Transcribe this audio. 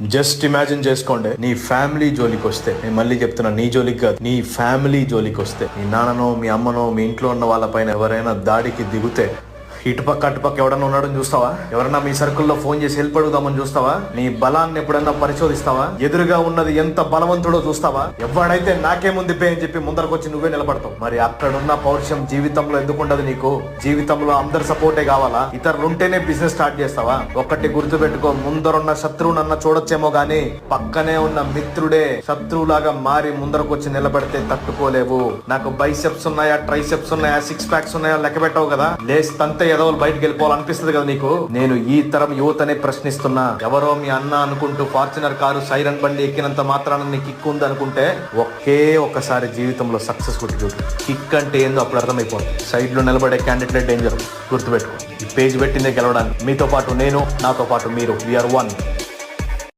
Just imagine చేసుకోండి, నీ family జోలికి వస్తే, నేను మళ్ళీ చెప్తున్నా, నీ జోలికి కాదు, నీ ఫ్యామిలీ జోలికి వస్తే, మీ నాన్ననో మీ అమ్మనో మీ ఇంట్లో ఉన్న వాళ్ళ పైన ఎవరైనా దాడికి దిగుతే ఇటుపక్క అటుపక్క ఎవడన్నా ఉన్నాడని చూస్తావా? ఎవరన్నా మీ సర్కిల్లో ఫోన్ చేసి హెల్ప్ అడుగుదామని చూస్తావా? నీ బలాన్ని ఎప్పుడన్నా పరిశోధిస్తావా? ఎదురుగా ఉన్నది ఎంత బలవంతుడో చూస్తావా? ఎవడైతే నాకేముంది పే అని చెప్పి ముందరకొచ్చి నువ్వే నిలబడతావు. మరి అక్కడున్న పౌరుషం జీవితంలో ఎందుకు ఉండదు నీకు? జీవితంలో అందరి సపోర్టే కావాలా? ఇతరులుంటేనే బిజినెస్ స్టార్ట్ చేస్తావా? ఒక్కటి గుర్తుపెట్టుకో, ముందరున్న శత్రువునన్నా చూడొచ్చేమో గానీ పక్కనే ఉన్న మిత్రుడే శత్రువులాగా మారి ముందరకొచ్చి నిలబడితే తట్టుకోలేవు. నాకు బైసెప్స్ ఉన్నాయా, ట్రైసెప్స్ ఉన్నాయా, సిక్స్ ప్యాక్స్ ఉన్నాయా లెక్క పెట్టవు కదా. లేస్తంతే ఎదవలు బయటకు వెళ్ళిపోవాలనిపిస్తుంది కదా నీకు. నేను ఈ తరం యువతనే ప్రశ్నిస్తున్నా. ఎవరో మీ అన్న అనుకుంటూ ఫార్చునర్ కారు సైరన్ బండి ఎక్కినంత మాత్రాన నీకు కిక్ ఉంది అనుకుంటే ఒకే ఒక్కసారి జీవితంలో సక్సెస్ కొట్టి చూడు. కిక్ అంటే ఏందో అప్పుడు అర్థమైపోతుంది. సైడ్ లో నిలబడే క్యాండిడేట్ డేంజర్ గుర్తుపెట్టుకో. ఈ పేజ్ పెట్టిందే గెలవడానికి. మీతో పాటు నేను, నాతో పాటు మీరు. We are one.